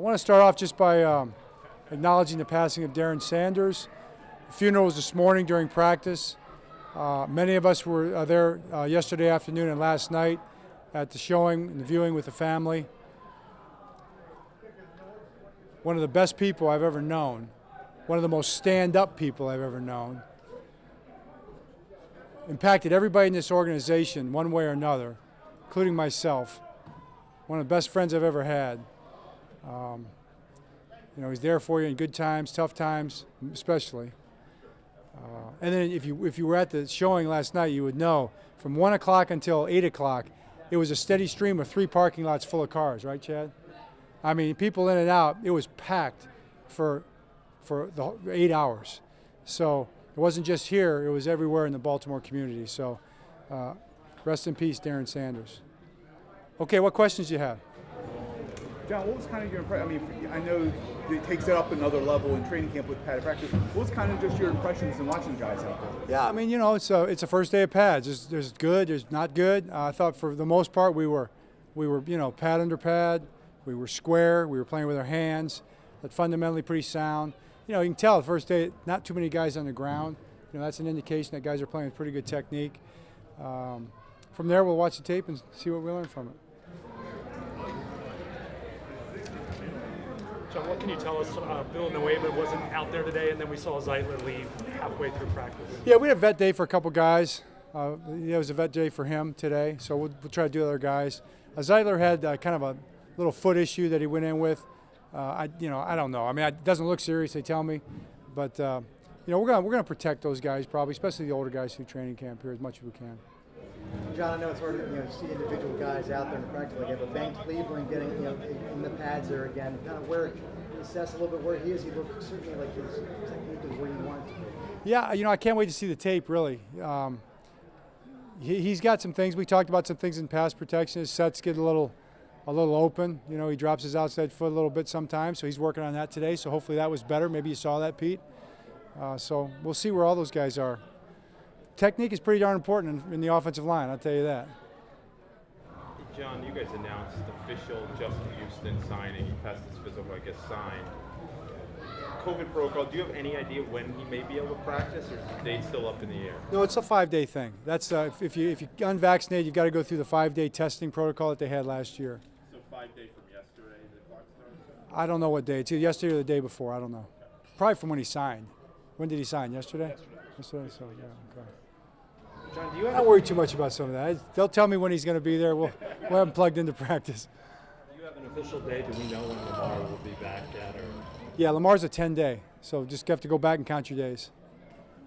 want to start off just by acknowledging the passing of Darren Sanders. The funeral was this morning during practice. Many of us were there yesterday afternoon and last night at the showing and the viewing with the family. One of the best people I've ever known, one of the most stand-up people I've ever known, impacted everybody in this organization one way or another, including myself. One of the best friends I've ever had. He's there for you in good times, tough times, especially. And then if you were at the showing last night, you would know from 1 o'clock until 8 o'clock, it was a steady stream of 3 parking lots full of cars, right, Chad? I mean, people in and out. It was packed for the 8 hours. So it wasn't just here; it was everywhere in the Baltimore community. So, rest in peace, Darren Sanders. Okay, what questions do you have? John, what was kind of your impression? I mean, I know it takes it up another level in training camp with padded practice. What was kind of just your impressions in watching the guys out there? Yeah, I mean, it's a first day of pads. There's good, there's not good. I thought for the most part we were pad under pad. We were square. We were playing with our hands. But fundamentally pretty sound. You can tell the first day not too many guys on the ground. That's an indication that guys are playing with pretty good technique. From there, we'll watch the tape and see what we learn from it. John, what can you tell us? Villanueva wasn't out there today, and then we saw Zeitler leave halfway through practice. Yeah, we had a vet day for a couple guys. It was a vet day for him today, so we'll try to do other guys. Zeitler had kind of a little foot issue that he went in with. I don't know. I mean, it doesn't look serious, they tell me, but we're gonna protect those guys probably, especially the older guys through training camp here as much as we can. John, I know it's hard to see individual guys out there in the practice like that, but Ben Cleveland getting in the pads there again, kind of where assess a little bit where he is. He looked certainly like his technique is where you want it to be. Yeah, I can't wait to see the tape really. He's got some things. We talked about some things in pass protection. His sets get a little open. He drops his outside foot a little bit sometimes, so he's working on that today. So hopefully that was better. Maybe you saw that, Pete. So we'll see where all those guys are. Technique is pretty darn important in the offensive line, I'll tell you that. John, you guys announced official Justin Houston signing. He passed his physical, I guess, signed. COVID protocol, do you have any idea when he may be able to practice, or is the date still up in the air? No, it's a 5-day thing. That's if you're unvaccinated, you've got to go through the 5-day testing protocol that they had last year. So 5 days from yesterday, the clock starts? I don't know what day. It's either yesterday or the day before. I don't know. Probably from when he signed. When did he sign? Yesterday? Yesterday. So yeah, okay. John, do you have I don't worry too much about some of that. They'll tell me when he's going to be there. We'll have him plugged into practice. Do you have an official date? Do we know when Lamar will be back at? Or? Yeah, Lamar's a 10-day, so just have to go back and count your days.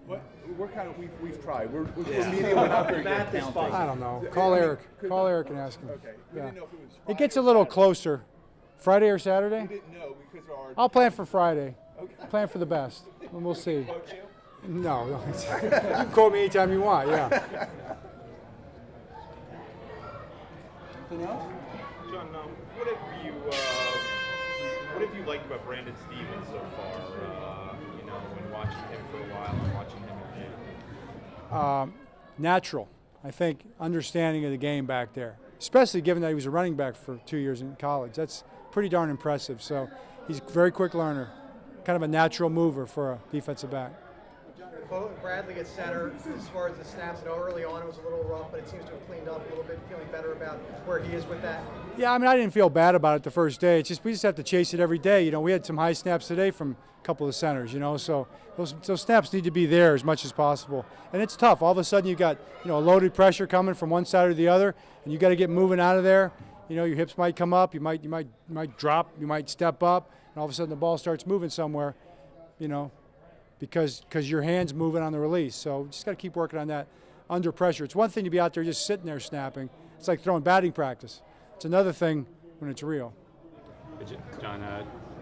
We're kind of we've tried. We're media. We're not very good at counting. I don't know. Call Eric. Call Eric and ask him. Okay. We Yeah. didn't know if it was Friday It gets a little closer. Friday or Saturday? We didn't know because our. I'll plan for Friday. Okay. Plan for the best, and we'll see. Coach you? No, you can quote me anytime you want. Yeah. Anything else? John, what have you liked about Brandon Stevens so far? When watching him for a while and watching him again. Natural. I think understanding of the game back there, especially given that he was a running back for 2 years in college. That's pretty darn impressive. So he's a very quick learner, kind of a natural mover for a defensive back. Bradley at center, as far as the snaps, early on it was a little rough, but it seems to have cleaned up a little bit, feeling better about where he is with that. Yeah, I mean, I didn't feel bad about it the first day. It's just we just have to chase it every day. We had some high snaps today from a couple of centers, so those snaps need to be there as much as possible. And it's tough. All of a sudden you got, a loaded pressure coming from one side or the other, and you got to get moving out of there. Your hips might come up, you might drop, you might step up, and all of a sudden the ball starts moving somewhere, because your hand's moving on the release. So just got to keep working on that under pressure. It's one thing to be out there just sitting there snapping. It's like throwing batting practice. It's another thing when it's real. John,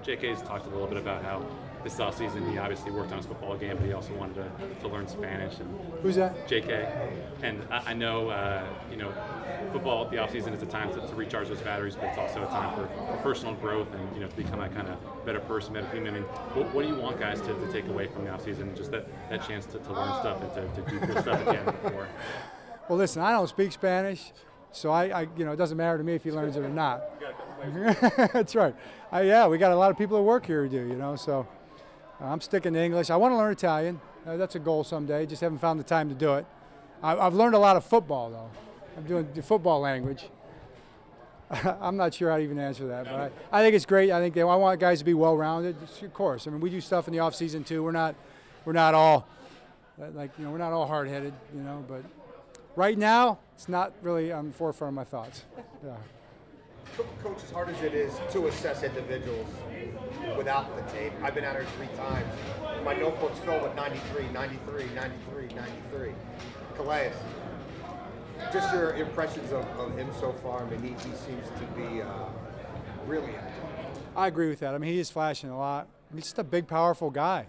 JK's talked a little bit about how this offseason he obviously worked on his football game, but he also wanted to learn Spanish. And Who's that? JK. And I know, football, the offseason is a time to recharge those batteries, but it's also a time for personal growth and, to become a kind of better person, better human. I mean, what do you want guys to take away from the offseason? Just that chance to learn stuff and to do cool stuff again before? Well, listen, I don't speak Spanish, so it doesn't matter to me if he learns it or not. That's right. Yeah, we got a lot of people that work here who do, you know, so I'm sticking to English. I want to learn Italian. That's a goal someday. Just haven't found the time to do it. I've learned a lot of football, though. I'm doing the football language. I'm not sure how to even answer that, but I think it's great. I want guys to be well-rounded. Of course, I mean, we do stuff in the off-season too. We're not all we're not all hard-headed, you know. But right now, it's not really on the forefront of my thoughts. Yeah. Coach, as hard as it is to assess individuals without the tape, I've been out here 3 times. My notebook's filled with 93, 93, 93, 93. Calais, just your impressions of him so far. I mean, he seems to be really active. I agree with that. I mean, he is flashing a lot. He's just a big, powerful guy,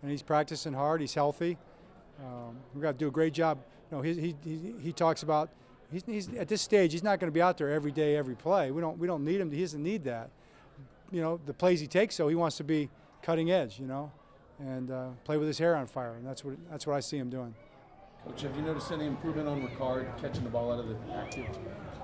and he's practicing hard. He's healthy. We've got to do a great job. You know, he talks about he's at this stage. He's not going to be out there every day, every play. We don't need him. He doesn't need that. You know, the plays he takes, so he wants to be cutting edge. You know, and play with his hair on fire, and that's what I see him doing. Coach, have you noticed any improvement on Ricard catching the ball out of the active?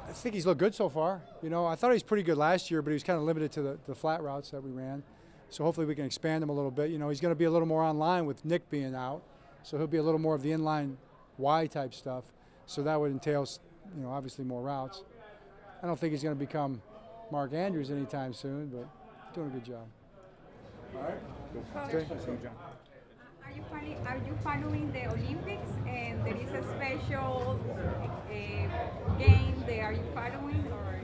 I think he's looked good so far. You know, I thought he was pretty good last year, but he was kind of limited to the flat routes that we ran. So hopefully we can expand him a little bit. You know, he's going to be a little more online with Nick being out, so he'll be a little more of the inline Y type stuff. So that would entail, you know, obviously more routes. I don't think he's going to become Mark Andrews anytime soon, but doing a good job. All right. Okay. Coach John. Are you following the Olympics, and there is a special game there? Are you following, or?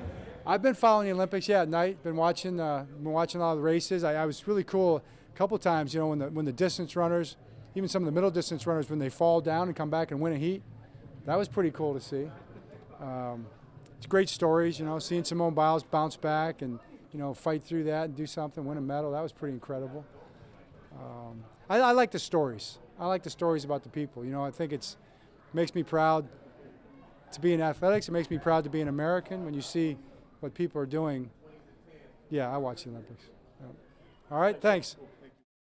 I've been following the Olympics, yeah, at night. Been watching a lot of the races. I was really cool a couple times, you know, when the distance runners, even some of the middle distance runners, when they fall down and come back and win a heat. That was pretty cool to see. It's great stories, you know, seeing Simone Biles bounce back and, you know, fight through that and do something, win a medal. That was pretty incredible. I like the stories. I like the stories about the people. You know, I think it makes me proud to be in athletics. It makes me proud to be an American when you see what people are doing. Yeah, I watch the Olympics. Yeah. All right, thanks.